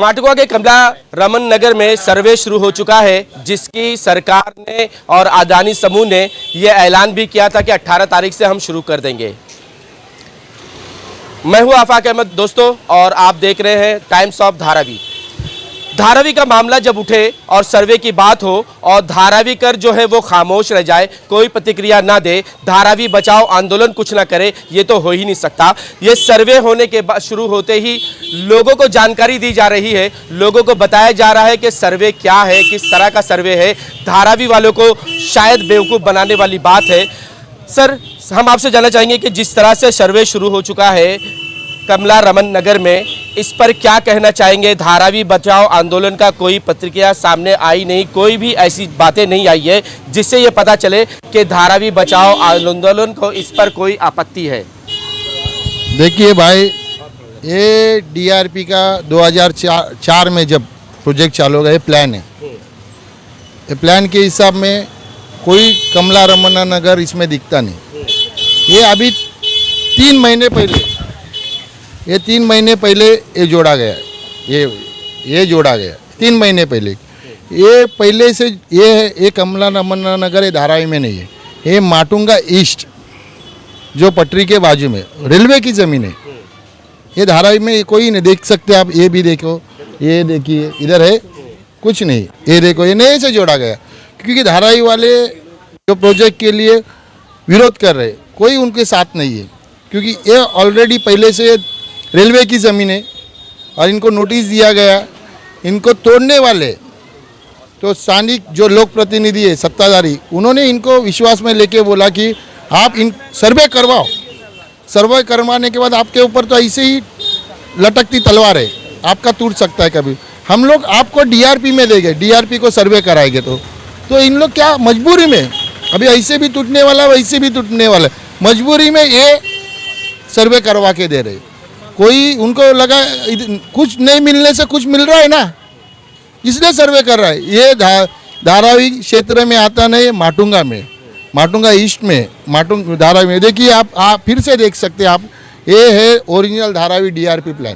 माटुआ के कमला रमन नगर में सर्वे शुरू हो चुका है, जिसकी सरकार ने और अदानी समूह ने यह ऐलान भी किया था कि 18 तारीख से हम शुरू कर देंगे। मैं हूं आफाक अहमद दोस्तों, और आप देख रहे हैं टाइम्स ऑफ धारावी। धारावी का मामला जब उठे और सर्वे की बात हो और धारावी कर जो है वो खामोश रह जाए, कोई प्रतिक्रिया ना दे, धारावी बचाओ आंदोलन कुछ ना करे, ये तो हो ही नहीं सकता। ये सर्वे होने के बाद शुरू होते ही लोगों को जानकारी दी जा रही है, लोगों को बताया जा रहा है कि सर्वे क्या है, किस तरह का सर्वे है। धारावी वालों को शायद बेवकूफ़ बनाने वाली बात है। सर, हम आपसे जानना चाहेंगे कि जिस तरह से सर्वे शुरू हो चुका है कमला रमन नगर में, इस पर क्या कहना चाहेंगे? धारावी बचाओ आंदोलन का कोई पत्रिका सामने आई नहीं, कोई भी ऐसी बातें नहीं आई है जिससे ये पता चले कि धारावी बचाओ आंदोलन को इस पर कोई आपत्ति है। देखिए भाई, ये डीआरपी का 2004 में जब प्रोजेक्ट चालू हो गया, प्लान है। ये प्लान के हिसाब में कोई कमला रमन नगर इसमें दिखता नहीं। ये अभी 3 महीने पहले ये जोड़ा गया, ये जोड़ा गया 3 महीने पहले। ये पहले से ये कमला रमन नगर धारावी में नहीं है, ये माटुंगा ईस्ट जो पटरी के बाजू में रेलवे की ज़मीन है। ये धारावी में कोई नहीं देख सकते आप। ये भी देखो, ये देखिए, इधर है कुछ नहीं। ये देखो, ये नए से जोड़ा गया, क्योंकि धारावी वाले जो प्रोजेक्ट के लिए विरोध कर रहे, कोई उनके साथ नहीं है, क्योंकि ये ऑलरेडी पहले से रेलवे की ज़मीन है और इनको नोटिस दिया गया। इनको तोड़ने वाले तो स्थानिक जो लोक प्रतिनिधि है, सत्ताधारी, उन्होंने इनको विश्वास में लेके बोला कि आप इन सर्वे करवाओ। सर्वे करवाने के बाद आपके ऊपर तो ऐसे ही लटकती तलवार है, आपका टूट सकता है कभी। हम लोग आपको डीआरपी में देंगे, डीआरपी को सर्वे कराएंगे। तो इन लोग क्या मजबूरी में, अभी ऐसे भी टूटने वाला, वैसे भी टूटने वाला, मजबूरी में ये सर्वे करवा के दे रहे। कोई उनको लगा कुछ नहीं मिलने से कुछ मिल रहा है ना, इसलिए सर्वे कर रहा है। ये धारावी क्षेत्र में आता नहीं, माटुंगा में, माटुंगा ईस्ट में, धारावी में। देखिए आप फिर से देख सकते हैं आप, ये है ओरिजिनल धारावी डीआरपी प्लान।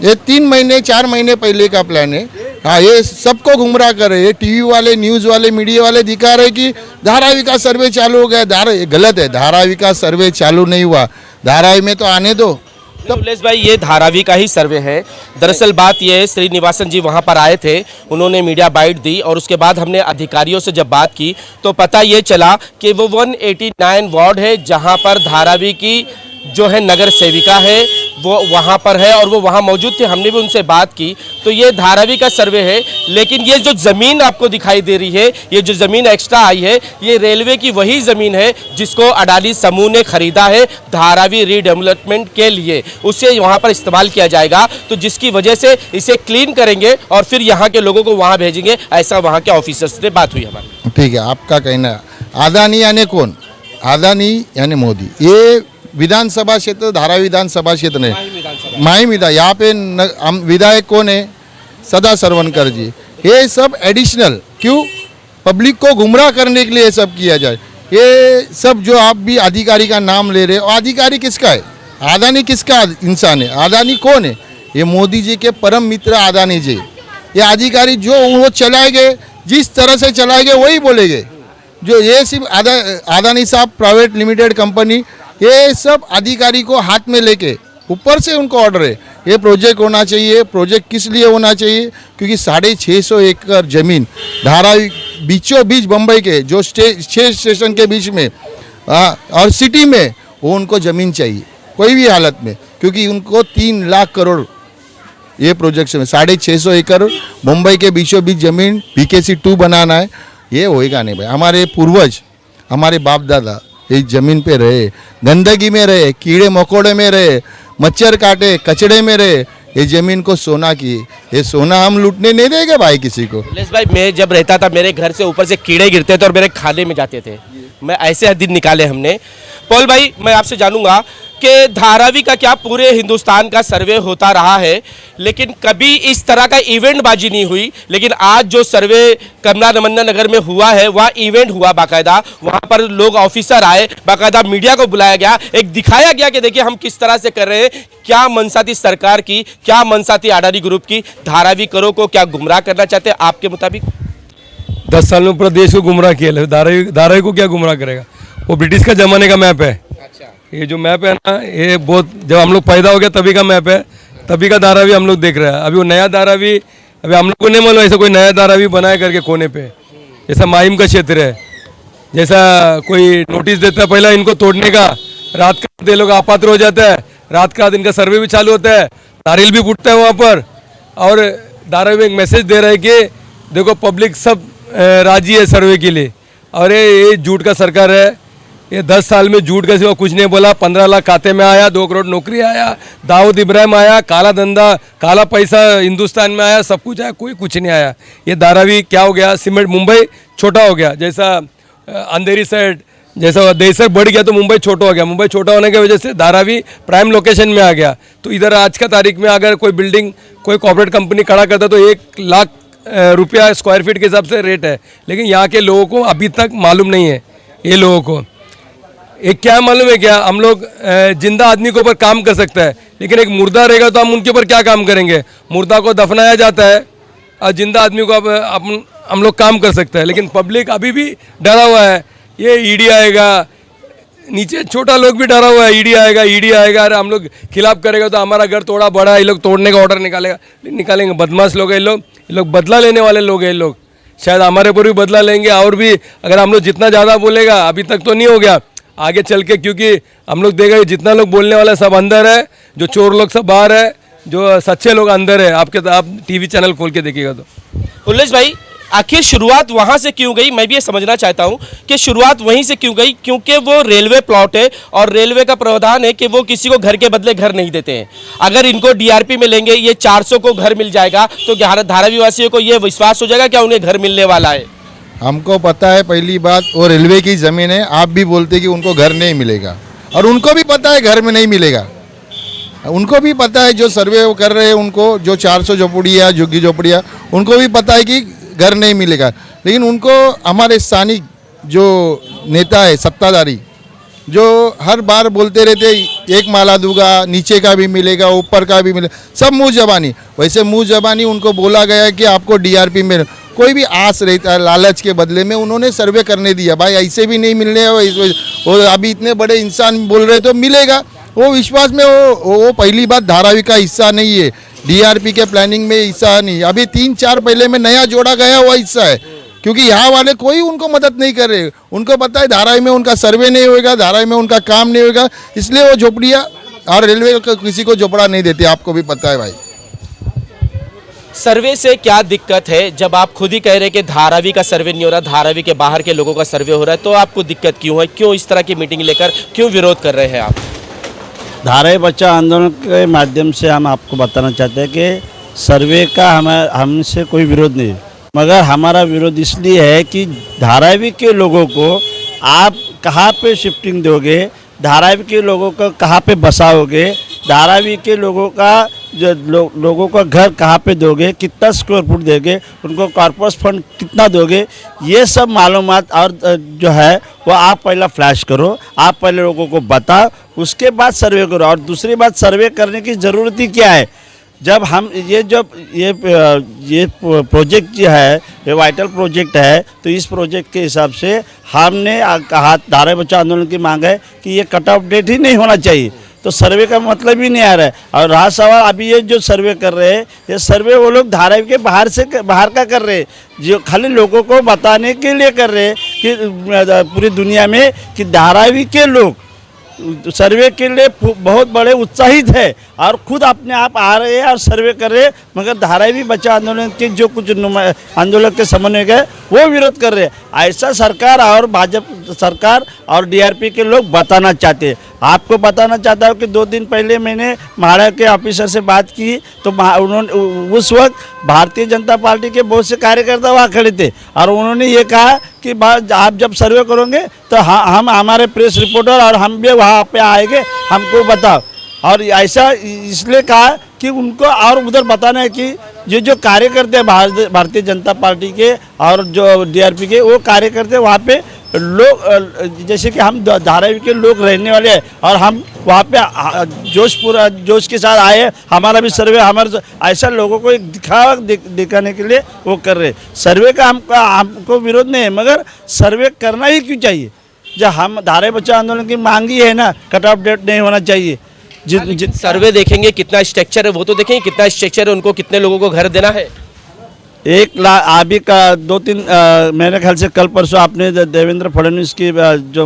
ये 3 महीने 4 महीने पहले का प्लान है। हाँ, ये सबको गुमराह कर रहे हैं। टीवी वाले, न्यूज़ वाले, मीडिया वाले दिखा रहे कि धारावी का सर्वे चालू हो गया। ये गलत है, धारावी का सर्वे चालू नहीं हुआ। धारावी में तो आने दो। तो उल्लेश भाई, ये धारावी का ही सर्वे है। दरअसल बात यह है, श्रीनिवासन जी वहाँ पर आए थे, उन्होंने मीडिया बाइट दी और उसके बाद हमने अधिकारियों से जब बात की तो पता ये चला कि वो 189 वार्ड है जहाँ पर धारावी की जो है नगर सेविका है वो वहाँ पर है और वो वहाँ मौजूद थे। हमने भी उनसे बात की तो ये धारावी का सर्वे है, लेकिन ये जो ज़मीन आपको दिखाई दे रही है, ये जो ज़मीन एक्स्ट्रा आई है, ये रेलवे की वही ज़मीन है जिसको अडानी समूह ने खरीदा है धारावी रीडेवलपमेंट के लिए। उसे वहाँ पर इस्तेमाल किया जाएगा, तो जिसकी वजह से इसे क्लीन करेंगे और फिर यहाँ के लोगों को वहाँ भेजेंगे, ऐसा वहाँ के ऑफिसर्स से बात हुई हमारी। ठीक है, आपका कहना। अदानी यानी कौन? अदानी यानी मोदी। ये विधानसभा क्षेत्र, धारावी विधानसभा क्षेत्र ने माही विधान, यहाँ पे विधायक कौन है? सदा सरवनकर जी। ये सब एडिशनल, क्यों? पब्लिक को गुमराह करने के लिए ये सब किया जाए। ये सब जो आप भी अधिकारी का नाम ले रहे हो, अधिकारी किसका है? अदानी किसका इंसान है? अदानी कौन है? ये मोदी जी के परम मित्र अदानी जी। ये अधिकारी जो वो चलाएंगे, जिस तरह से चलाएंगे वही बोलेंगे। जो ये सिर्फ अदानी साहब प्राइवेट लिमिटेड कंपनी, ये सब अधिकारी को हाथ में लेके ऊपर से उनको ऑर्डर है। ये प्रोजेक्ट होना चाहिए। प्रोजेक्ट किस लिए होना चाहिए? क्योंकि 650 एकड़ ज़मीन धारावी बीचों बीच बम्बई के जो 6 स्टेशन के बीच में और सिटी में, वो उनको ज़मीन चाहिए कोई भी हालत में, क्योंकि उनको 3 लाख करोड़ ये प्रोजेक्ट में 650 एकड़ मुंबई के बीचों बीच ज़मीन PKC 2 बनाना है। ये होएगा नहीं भाई। हमारे पूर्वज, हमारे बाप दादा इस ज़मीन पे रहे, गंदगी में रहे, कीड़े मकोड़े में रहे, मच्छर काटे, कचड़े में रहे, ये ज़मीन को सोना की। ये सोना हम लूटने नहीं देंगे भाई किसी को। उल्लेश भाई, मैं जब रहता था मेरे घर से ऊपर से कीड़े गिरते थे और मेरे खाने में जाते थे। मैं ऐसे दिन निकाले हमने। पॉल भाई, मैं आपसे जानूंगा कि धारावी का क्या पूरे हिंदुस्तान का सर्वे होता रहा है, लेकिन कभी इस तरह का इवेंट बाजी नहीं हुई। लेकिन आज जो सर्वे कमला रमन नगर में हुआ है, वहाँ इवेंट हुआ बाकायदा, वहाँ पर लोग ऑफिसर आए, बाकायदा मीडिया को बुलाया गया, एक दिखाया गया कि देखिए हम किस तरह से कर रहे हैं, क्या मनसा थी सरकार की, क्या मनसा थी अडानी ग्रुप की? धारावी करो को क्या गुमराह करना चाहते हैं आपके मुताबिक? 10 साल में पूरा देश को गुमराह किया है। धारावी को क्या गुमराह करेगा? वो ब्रिटिश का ज़माने का मैप है। अच्छा, ये जो मैप है ना, ये बहुत जब हम लोग पैदा हो गया तभी का मैप है, तभी का धारावी हम लोग देख रहे हैं। अभी वो नया धारावी अभी हम लोग को नहीं मालूम ऐसा कोई नया धारावी बनाया करके कोने पे, जैसा माहिम का क्षेत्र है, जैसा कोई नोटिस देता है पहला इनको तोड़ने का, रात का ये लोग अपात्र हो जाता है, रात का दिन का सर्वे भी चालू होता है, नारियल भी फूटता है वहाँ पर, और धारावी में एक मैसेज दे रहा है कि देखो पब्लिक सब राजी है सर्वे के लिए। और ये झूठ का सरकार है। ये 10 साल में झूठ का सिवा कुछ नहीं बोला। 15 लाख खाते में आया, 2 करोड़ नौकरी आया, दाऊद इब्राहिम आया, काला धंधा काला पैसा हिंदुस्तान में आया, सब कुछ आया, कोई कुछ नहीं आया। ये धारावी क्या हो गया? सीमेंट मुंबई छोटा हो गया, जैसा अंधेरी साइड जैसा देशर बढ़ गया तो मुंबई छोटा हो गया। मुंबई छोटा होने की वजह से धारावी प्राइम लोकेशन में आ गया। तो इधर आज का तारीख में अगर कोई बिल्डिंग कोई कॉर्पोरेट कंपनी खड़ा करता तो 1 लाख रुपया स्क्वायर फीट के हिसाब से रेट है। लेकिन यहाँ के लोगों को अभी तक मालूम नहीं है। ये लोगों को एक क्या मालूम है क्या? हम लोग जिंदा आदमी के ऊपर काम कर सकता है, लेकिन एक मुर्दा रहेगा तो हम उनके ऊपर क्या काम करेंगे? मुर्दा को दफनाया जाता है और जिंदा आदमी को अब हम लोग काम कर सकते हैं। लेकिन पब्लिक अभी भी डरा हुआ है, ये ईडी आएगा, नीचे छोटा लोग भी डरा हुआ है, ईडी आएगा, अरे हम लोग खिलाफ करेगा तो हमारा घर तोड़ा बड़ा, ये लोग तोड़ने का ऑर्डर निकालेंगे। बदमाश लोग हैं ये लोग बदला लेने वाले लोग हैं। ये लोग शायद हमारे ऊपर भी बदला लेंगे, और भी अगर हम लोग जितना ज़्यादा बोलेगा, अभी तक तो नहीं हो गया, आगे चल के, क्योंकि हम लोग देखेंगे जितना लोग बोलने वाले सब अंदर है, जो चोर लोग सब बाहर है, जो सच्चे लोग अंदर है। आप टीवी चैनल खोल के देखिएगा तो। उल्लेश भाई, आखिर शुरुआत वहां से क्यों गई? मैं भी ये समझना चाहता हूं कि शुरुआत वहीं से क्यों गई, क्योंकि वो रेलवे प्लॉट है और रेलवे का प्रावधान है कि वो किसी को घर के बदले घर नहीं देते हैं। अगर इनको डीआरपी में लेंगे, ये 400 को घर मिल जाएगा, तो धारावी वासियों को ये विश्वास हो जाएगा क्या उन्हें घर मिलने वाला है? हमको पता है, पहली बात वो रेलवे की ज़मीन है। आप भी बोलते कि उनको घर नहीं मिलेगा, और उनको भी पता है घर में नहीं मिलेगा। उनको भी पता है, जो सर्वे वो कर रहे हैं उनको, जो 400 झोपड़ियाँ झुग्गी झोपड़ियाँ, उनको भी पता है कि घर नहीं मिलेगा। लेकिन उनको हमारे स्थानिक जो नेता है, सत्ताधारी, जो हर बार बोलते रहते एक माला दूंगा, नीचे का भी मिलेगा, ऊपर का भी मिलेगा, सब मुँह जबानी। वैसे मुँह जबानी उनको बोला गया है कि आपको डीआरपी में कोई भी आस रहता है, लालच के बदले में उन्होंने सर्वे करने दिया। भाई ऐसे भी नहीं मिलने, वो अभी इतने बड़े इंसान बोल रहे तो मिलेगा, वो विश्वास में वो पहली बात धारावी का हिस्सा नहीं है, डीआरपी के प्लानिंग में हिस्सा नहीं। अभी 3-4 पहले में नया जोड़ा गया हुआ हिस्सा है, क्योंकि यहाँ वाले कोई उनको मदद नहीं कर रहे। उनको पता है धारावी में उनका सर्वे नहीं होगा, धारावी में उनका काम नहीं होगा, इसलिए वो झोपड़ियाँ और रेलवे किसी को झोपड़ा नहीं देती। आपको भी पता है भाई। सर्वे से क्या दिक्कत है? जब आप खुद ही कह रहे हैं कि धारावी का सर्वे नहीं हो रहा, धारावी के बाहर के लोगों का सर्वे हो रहा है, तो आपको दिक्कत क्यों है? क्यों इस तरह की मीटिंग लेकर क्यों विरोध कर रहे हैं आप? धारावी बचाओ आंदोलन के माध्यम से हम आपको बताना चाहते हैं कि सर्वे का हमसे कोई विरोध नहीं, मगर हमारा विरोध इसलिए है कि धारावी के लोगों को आप कहाँ पे शिफ्टिंग दोगे, धारावी के लोगों को कहाँ पे बसाओगे, धारावी के लोगों का जो लोगों का घर कहाँ पे दोगे, कितना स्क्वायर फुट दोगे, उनको कॉर्पोरेट फंड कितना दोगे, ये सब मालूमात और जो है वो आप पहला फ्लैश करो, आप पहले लोगों को बताओ, उसके बाद सर्वे करो। और दूसरी बात, सर्वे करने की ज़रूरत ही क्या है? जब हम ये प्रोजेक्ट जो है, ये वाइटल प्रोजेक्ट है, तो इस प्रोजेक्ट के हिसाब से हमने कहा, धारावी बचाओ आंदोलन की मांग है कि ये कट ऑफ डेट ही नहीं होना चाहिए, तो सर्वे का मतलब ही नहीं आ रहा है। और रहा सवाल, अभी ये जो सर्वे कर रहे हैं, ये सर्वे वो लोग धारावी के बाहर का कर रहे हैं, जो खाली लोगों को बताने के लिए कर रहे हैं कि पूरी दुनिया में कि धारावी के लोग सर्वे के लिए बहुत बड़े उत्साहित है और खुद अपने आप आ रहे हैं और सर्वे कर रहे हैं, मगर धारावी बचाओ आंदोलन के जो कुछ आंदोलन के समन्वयक है वो विरोध कर रहे हैं। ऐसा सरकार और भाजपा सरकार और डीआरपी के लोग बताना चाहते हैं। आपको बताना चाहता हूँ कि 2 दिन पहले मैंने म्हाडा के ऑफिसर से बात की, तो उन्होंने उस वक्त भारतीय जनता पार्टी के बहुत से कार्यकर्ता वहाँ खड़े थे और उन्होंने ये कहा कि आप जब सर्वे करोगे तो हम हमारे प्रेस रिपोर्टर और हम भी वहाँ पे आएंगे, हमको बताओ। और ऐसा इसलिए कहा कि उनको और उधर बताना है कि जो कार्यकर्ते हैं भारतीय जनता पार्टी के और जो डीआरपी के, वो कार्यकर्ते वहाँ पे लोग जैसे कि हम धारावी के लोग रहने वाले हैं और हम वहाँ पे जोश के साथ आए, हमारा भी सर्वे, हमारे ऐसा लोगों को एक दिखाने के लिए वो कर रहे। सर्वे का हमको विरोध नहीं है, मगर सर्वे करना ही क्यों चाहिए जब हम धारावी बचाओ आंदोलन की मांगी है ना, कट ऑफ डेट नहीं होना चाहिए। सर्वे देखेंगे कितना स्ट्रक्चर है वो तो देखेंगे, कितना स्ट्रक्चर है, उनको कितने लोगों को घर देना है। 1 लाख अभी का 2-3 मेरे ख्याल से कल परसों आपने देवेंद्र फडणवीस की जो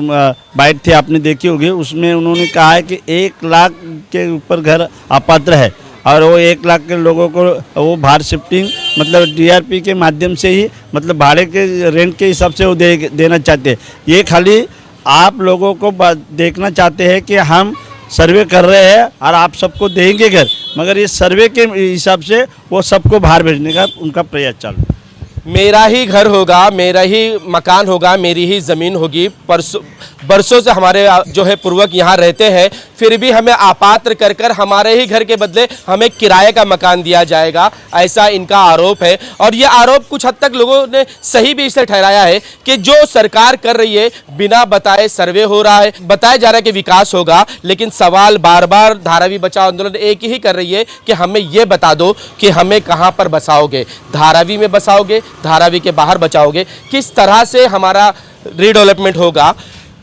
बाइट थी आपने देखी होगी, उसमें उन्होंने कहा है कि 1 लाख के ऊपर घर अपात्र है और वो 1 लाख के लोगों को वो बाहर शिफ्टिंग मतलब डीआरपी के माध्यम से ही मतलब भाड़े के रेंट के हिसाब से वो देना चाहते हैं। ये खाली आप लोगों को देखना चाहते हैं कि हम सर्वे कर रहे हैं और आप सबको देंगे घर, मगर ये सर्वे के हिसाब से वो सबको बाहर भेजने का उनका प्रयास चालू है। मेरा ही घर होगा, मेरा ही मकान होगा, मेरी ही ज़मीन होगी। बरसों से हमारे जो है पूर्वक यहाँ रहते हैं, फिर भी हमें अपात्र कर कर हमारे ही घर के बदले हमें किराए का मकान दिया जाएगा, ऐसा इनका आरोप है। और ये आरोप कुछ हद तक लोगों ने सही भी इसे ठहराया है कि जो सरकार कर रही है बिना बताए सर्वे हो रहा है, बताया जा रहा है कि विकास होगा, लेकिन सवाल बार बार धारावी बचाओ आंदोलन एक ही कर रही है कि हमें ये बता दो कि हमें कहाँ पर बसाओगे, धारावी में बसाओगे, धारावी के बाहर बचाओगे, किस तरह से हमारा रीडेवलपमेंट होगा।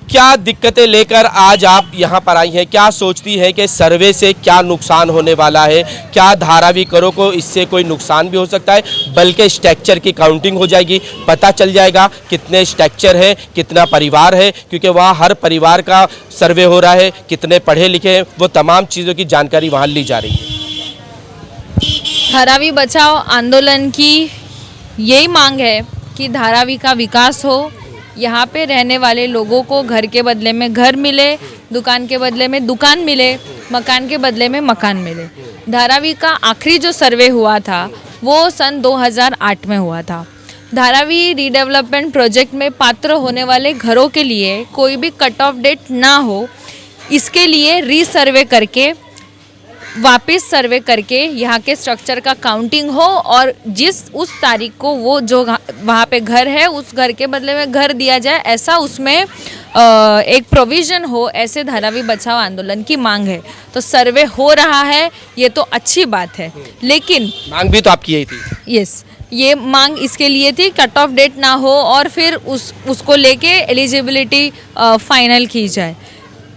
क्या दिक्कतें लेकर आज आप यहाँ पर आई हैं, क्या सोचती हैं कि सर्वे से क्या नुकसान होने वाला है, क्या धारावी करो को इससे कोई नुकसान भी हो सकता है, बल्कि स्ट्रक्चर की काउंटिंग हो जाएगी, पता चल जाएगा कितने स्ट्रक्चर है, कितना परिवार है, क्योंकि वहाँ हर परिवार का सर्वे हो रहा है, कितने पढ़े लिखे हैं, वो तमाम चीज़ों की जानकारी वहाँ ली जा रही है। धारावी बचाओ आंदोलन की यही मांग है कि धारावी का विकास हो, यहाँ पे रहने वाले लोगों को घर के बदले में घर मिले, दुकान के बदले में दुकान मिले, मकान के बदले में मकान मिले। धारावी का आखिरी जो सर्वे हुआ था वो सन 2008 में हुआ था। धारावी रीडेवलपमेंट प्रोजेक्ट में पात्र होने वाले घरों के लिए कोई भी कट ऑफ डेट ना हो, इसके लिए रीसर्वे करके वापस सर्वे करके यहाँ के स्ट्रक्चर का काउंटिंग हो और उस तारीख को वो जो वहाँ पे घर है उस घर के बदले में घर दिया जाए, ऐसा उसमें एक प्रोविज़न हो, ऐसे धारावी बचाओ आंदोलन की मांग है। तो सर्वे हो रहा है, ये तो अच्छी बात है, लेकिन मांग भी तो आपकी यही थी। यस, ये मांग इसके लिए थी कट ऑफ डेट ना हो और फिर उसको लेके एलिजिबिलिटी फाइनल की जाए।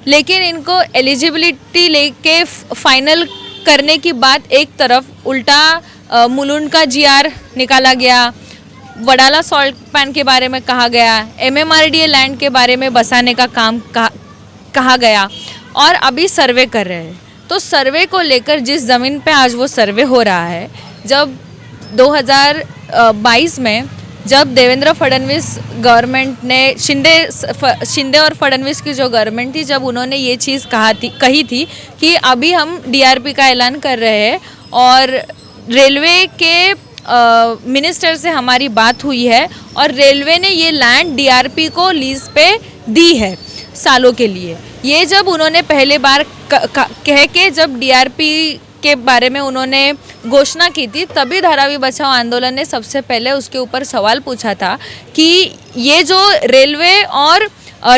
लेकिन इनको एलिजिबिलिटी लेके फाइनल करने की बात एक तरफ, उल्टा मुलुंड का जीआर निकाला गया, वडाला सॉल्ट पैन के बारे में कहा गया, एमएमआरडीए लैंड के बारे में बसाने का काम कहा गया और अभी सर्वे कर रहे हैं। तो सर्वे को लेकर जिस ज़मीन पे आज वो सर्वे हो रहा है, जब 2022 में जब देवेंद्र फडणवीस गवर्नमेंट ने शिंदे और फडणवीस की जो गवर्नमेंट थी, जब उन्होंने ये चीज़ कही थी कि अभी हम डीआरपी का ऐलान कर रहे हैं और रेलवे के मिनिस्टर से हमारी बात हुई है और रेलवे ने ये लैंड डीआरपी को लीज पे दी है सालों के लिए। ये जब उन्होंने पहले बार कह के जब डीआरपी के बारे में उन्होंने घोषणा की थी, तभी धारावी बचाओ आंदोलन ने सबसे पहले उसके ऊपर सवाल पूछा था कि ये जो रेलवे और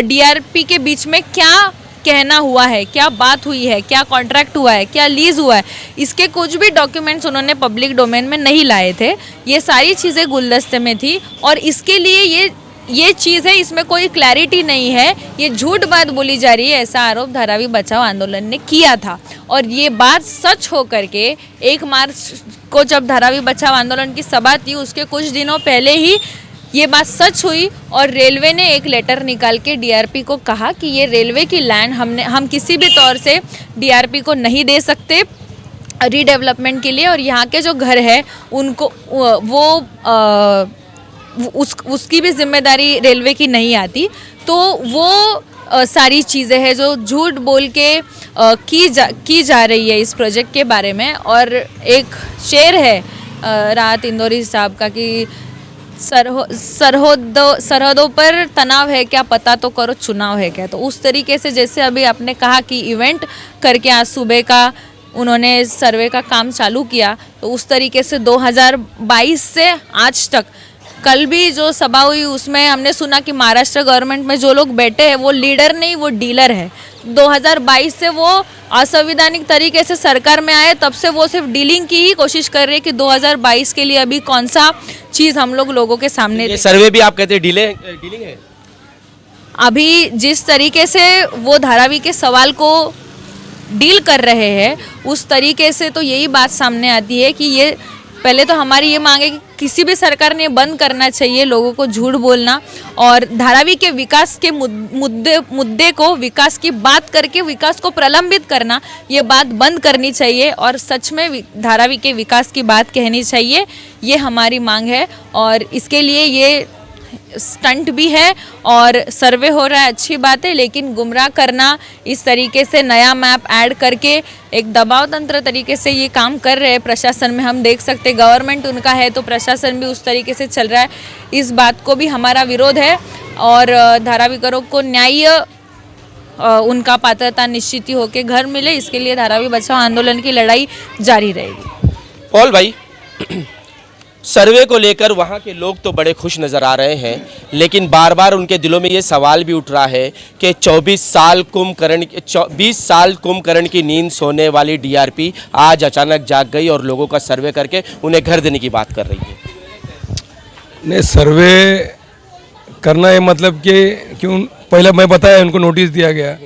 डीआरपी के बीच में क्या कहना हुआ है, क्या बात हुई है, क्या कॉन्ट्रैक्ट हुआ है, क्या लीज हुआ है, इसके कुछ भी डॉक्यूमेंट्स उन्होंने पब्लिक डोमेन में नहीं लाए थे। ये सारी चीज़ें गुलदस्ते में थी और इसके लिए ये चीज़ है, इसमें कोई क्लैरिटी नहीं है, ये झूठ बात बोली जा रही है, ऐसा आरोप धारावी बचाओ आंदोलन ने किया था। और ये बात सच हो करके 1 मार्च को जब धारावी बचाओ आंदोलन की सभा थी, उसके कुछ दिनों पहले ही ये बात सच हुई और रेलवे ने एक लेटर निकाल के डीआरपी को कहा कि ये रेलवे की लैंड हम किसी भी तौर से डीआरपी को नहीं दे सकते रीडेवलपमेंट के लिए, और यहाँ के जो घर है उनको उसकी भी जिम्मेदारी रेलवे की नहीं आती। तो वो सारी चीज़ें हैं जो झूठ बोल के की जा रही है इस प्रोजेक्ट के बारे में। और एक शेर है राहत इंदौरी साहब का कि सरहदों पर तनाव है क्या, पता तो करो चुनाव है क्या। तो उस तरीके से जैसे अभी आपने कहा कि इवेंट करके आज सुबह का उन्होंने सर्वे का काम चालू किया, तो उस तरीके से 2022 से आज तक कल भी जो सभा हुई उसमें हमने सुना कि महाराष्ट्र गवर्नमेंट में जो लोग बैठे हैं वो लीडर नहीं, वो डीलर है। 2022 से वो असंवैधानिक तरीके से सरकार में आए, तब से वो सिर्फ डीलिंग की ही कोशिश कर रहे हैं कि 2022 के लिए अभी कौन सा चीज़ हम लोग लोगों के सामने ये दें। सर्वे भी आप कहते हैं डीलिंग है। अभी जिस तरीके से वो धारावी के सवाल को डील कर रहे हैं उस तरीके से तो यही बात सामने आती है कि ये पहले तो हमारी ये मांग है कि किसी भी सरकार ने बंद करना चाहिए लोगों को झूठ बोलना, और धारावी के विकास के मुद्दे को, विकास की बात करके विकास को प्रलंबित करना, ये बात बंद करनी चाहिए और सच में धारावी के विकास की बात कहनी चाहिए। ये हमारी मांग है और इसके लिए ये स्टंट भी है और सर्वे हो रहा है, अच्छी बात है, लेकिन गुमराह करना, इस तरीके से नया मैप ऐड करके एक दबाव तंत्र तरीके से ये काम कर रहे हैं प्रशासन में। हम देख सकते गवर्नमेंट उनका है तो प्रशासन भी उस तरीके से चल रहा है। इस बात को भी हमारा विरोध है और धारावीकरों को न्याय उनका पात्रता निश्चित ही होकर घर मिले, इसके लिए धारावी बचाओ आंदोलन की लड़ाई जारी रहेगी। पॉल भाई, सर्वे को लेकर वहाँ के लोग तो बड़े खुश नज़र आ रहे हैं, लेकिन बार बार उनके दिलों में ये सवाल भी उठ रहा है कि 20 साल कुंभकर्ण की नींद सोने वाली डीआरपी आज अचानक जाग गई और लोगों का सर्वे करके उन्हें घर देने की बात कर रही है। नहीं, सर्वे करना है मतलब कि क्यों, पहले मैं बताया उनको नोटिस दिया गया,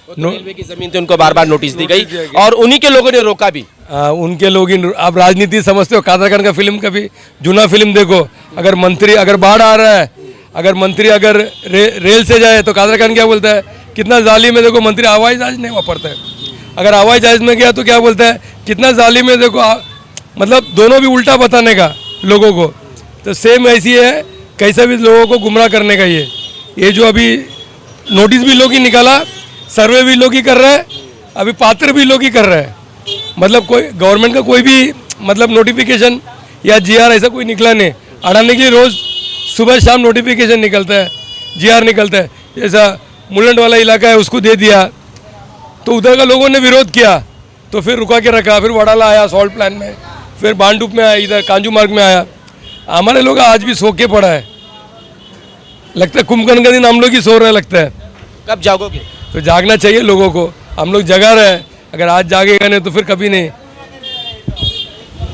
रेलवे की जमीन थी उनको बार बार नोटिस दी गई और उन्हीं के लोगों ने रोका भी। उनके लोग आप राजनीति समझते हो। कादरखान का फिल्म, कभी जूना फिल्म देखो, अगर मंत्री अगर बाढ़ आ रहा है, अगर मंत्री अगर रेल से जाए तो कादरखान क्या बोलता है, कितना जालिम है देखो, मंत्री हवाई जहाज नहीं वापरता है। अगर हवाई जहाज में गया तो क्या बोलता है, कितना जालिम है देखो, मतलब दोनों भी उल्टा बताने का लोगों को। तो सेम ऐसी है, कैसा भी लोगों को गुमराह करने का ये जो अभी नोटिस भी लोग ही निकाला, सर्वे भी लोग ही कर रहे हैं, अभी पात्र भी लोग ही कर रहे हैं। मतलब कोई गवर्नमेंट का कोई भी मतलब नोटिफिकेशन या जीआर ऐसा कोई निकला नहीं। अड़ाने के लिए रोज़ सुबह शाम नोटिफिकेशन निकलता है, जीआर निकलता है। जैसा मुलंड वाला इलाका है उसको दे दिया तो उधर का लोगों ने विरोध किया तो फिर रुका के रखा, फिर वडाला आया सॉल्ट प्लान में, फिर बांडुप में आया, इधर कांजू मार्ग में आया। हमारे लोग आज भी सो के पड़ा है, लगता है कुंभकर्ण का दिन हम लोग ही सो रहे लगता है। कब जागोगे? तो जागना चाहिए लोगों को, हम लोग जगा रहे हैं, अगर आज जागेगा नहीं तो फिर कभी नहीं।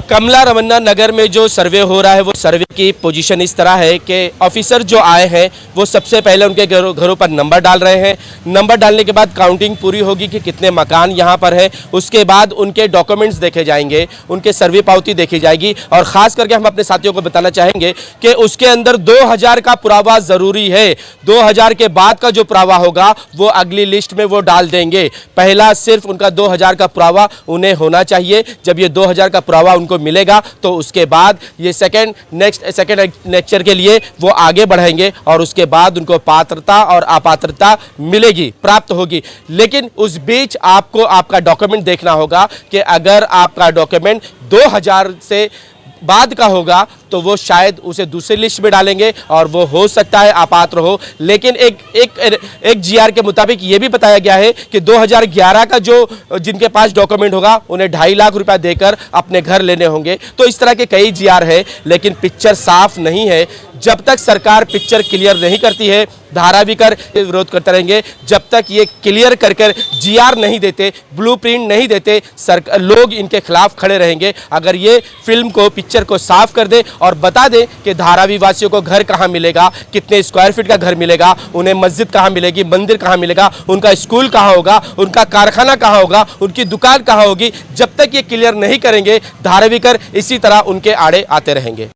कमला रमन्ना नगर में जो सर्वे हो रहा है वो सर्वे की पोजीशन इस तरह है कि ऑफिसर जो आए हैं वो सबसे पहले उनके घरों पर नंबर डाल रहे हैं। नंबर डालने के बाद काउंटिंग पूरी होगी कि कितने मकान यहाँ पर है, उसके बाद उनके डॉक्यूमेंट्स देखे जाएंगे, उनके सर्वे पावती देखी जाएगी और ख़ास करके हम अपने साथियों को बताना चाहेंगे कि उसके अंदर 2000 का पुरावा ज़रूरी है। 2000 के बाद का जो पुरावा होगा वो अगली लिस्ट में वो डाल देंगे। पहला सिर्फ उनका 2000 का पुरावा उन्हें होना चाहिए। जब ये 2000 का पुरावा उनको मिलेगा तो उसके बाद ये सेकंड लेक्चर के लिए वो आगे बढ़ेंगे और उसके बाद उनको पात्रता और अपात्रता मिलेगी, प्राप्त होगी। लेकिन उस बीच आपको आपका डॉक्यूमेंट देखना होगा कि अगर आपका डॉक्यूमेंट 2000 से बाद का होगा तो वो शायद उसे दूसरी लिस्ट में डालेंगे और वो हो सकता है अपात्र हो। लेकिन एक जीआर के मुताबिक ये भी बताया गया है कि 2011 का जो जिनके पास डॉक्यूमेंट होगा उन्हें 2.5 लाख रुपया देकर अपने घर लेने होंगे। तो इस तरह के कई जीआर है, लेकिन पिक्चर साफ नहीं है। जब तक सरकार पिक्चर क्लियर नहीं करती है, धारावीकर विरोध करते रहेंगे। जब तक ये क्लियर कर जीआर नहीं देते, ब्लूप्रिंट नहीं देते, लोग इनके खिलाफ खड़े रहेंगे। अगर ये फिल्म को, पिक्चर को साफ कर दे और बता दे कि धारावी वासियों को घर कहाँ मिलेगा, कितने स्क्वायर फीट का घर मिलेगा, उन्हें मस्जिद कहाँ मिलेगी, मंदिर कहाँ मिलेगा, उनका स्कूल कहाँ होगा, उनका कारखाना कहाँ होगा, उनकी दुकान कहाँ होगी, जब तक ये क्लियर नहीं करेंगे धारावीकर इसी तरह उनके आड़े आते रहेंगे।